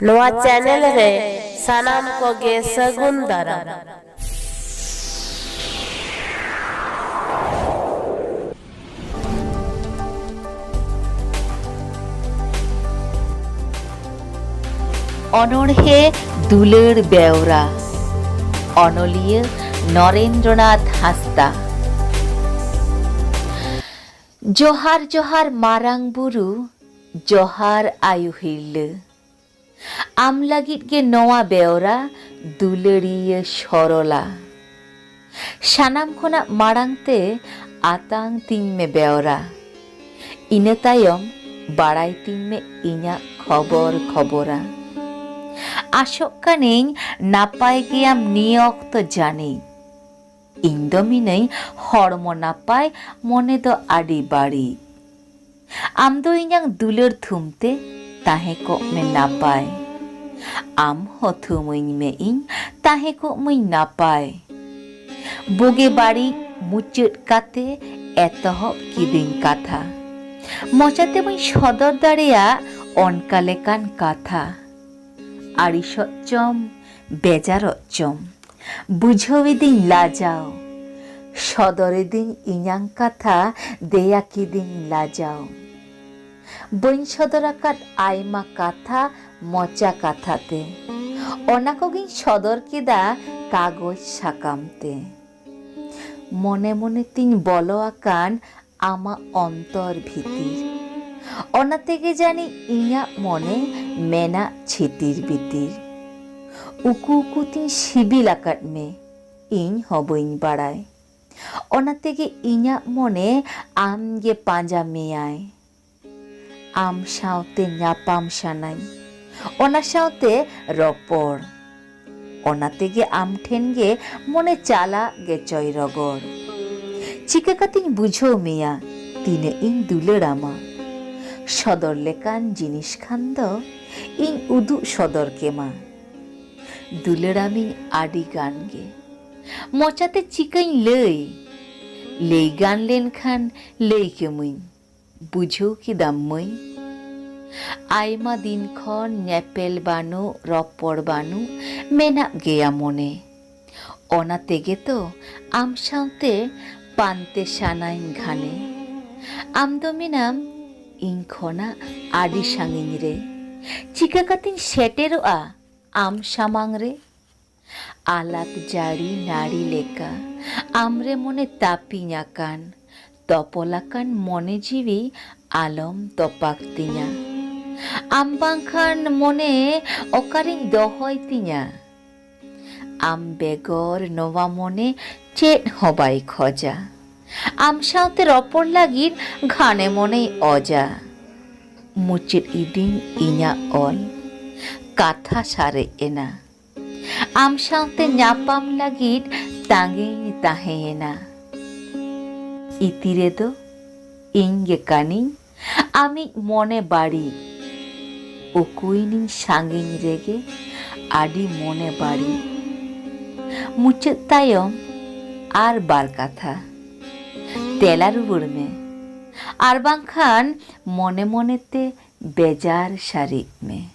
ᱱᱚᱣᱟ ᱪᱮᱱᱮᱞ ᱨᱮ ᱥᱟᱱᱟᱢ ᱠᱚᱜᱮ ᱥᱟᱹᱜᱩᱱ ᱫᱟᱨᱟᱢ। অনড়হে দুলার বেওরা অনলিয়া নরেন্দ্রনাথ হাঁসদা। জোহার জোহার মারাং বুরু জোহার আয়ু হিরলে আম লাगित गे नवा बेवरा दुलड़िया सरला सानाम खना माड़ांगते आतांग तीन में बेवरा इना तायम बाड़ाई तीन में इना खबर खबरा आशोक कानिं नापाय गियाम निये अक्तो जानी इन दो मिनै हड़मो नापाय मने दो आडी बाड़ी आम दो इनां दुलड़ थुमते ताहे को में नापाय आम हो थुमुइन में इन ताहे को मुई नापाय बोगे बाड़ी मुचुट काते एतहब किदिन काथा मचाते मुई सदर दाड़िया अनका लेकान काथा आड़िसच्चम बेजारच्चम बुझावे दिन लाजाओ सदरे दिन इनां काथा देया किदिन लाजाओ बइन सदराकात आयमा काथा मचा काथाते ओना कोगिन सदर केदा कागज साकामते मने मने तीन बलो आकान आमा अंतर भीतिर ओना तेगे जानी इना मने मेना छितिर बितिर उकु उकु तीन सिबिल आकाट में इन हबइन बाड़ाय ओना तेगे इना मने आम गे पांजा मेयाय आम सावते ᱧᱟᱯᱟᱢ सानाय ओना सावते रपड़ ओना तेगे आम ठेन गे मने चाला गे चय रगड़ चिका कातिन बुझो मेया तिने इन दुलड़ामा सदर लेकान जिनिस खान दो इन उदु सदर केमा दुलड़ामी आडी गान गे मचाते चिकाइन लई गान लेन खान लई के मुई बुझो कि दाम मुई आयमा दिन खन नेपेल बानु रपड़ बानु मेना गेया मने ओना तेगे तो आम सावते पानते सानाइन घाने आम दो मिनाम इन खना आडी सांगिन रे चिका कातिन सेटेरोआ आम सामांग रे आलाक जाड़ी नाड़ी लेका आमरे मने तापिኛकान तपलाकान मने जीवी आलम तपाक तिña आम बांखान मने ओकारिं दहय तिña आम बेगर नवा मने चेत हबाय खजा आम सावते रपड़ लागित घाने मने अजा मुचित इदिन इña अल काथा सारे एना आम सावते ᱧᱟᱯᱟᱢ लागित तांगिन ताहेना इतिरे दो इंगे कानी आमी मने बाड़ी उकुइनिन सांगिन रेगे आडी मने बाड़ी मुचेत तायम आर बार काथा तेला रुबुर में आर बांखान मने मनेते बेजार सारी में।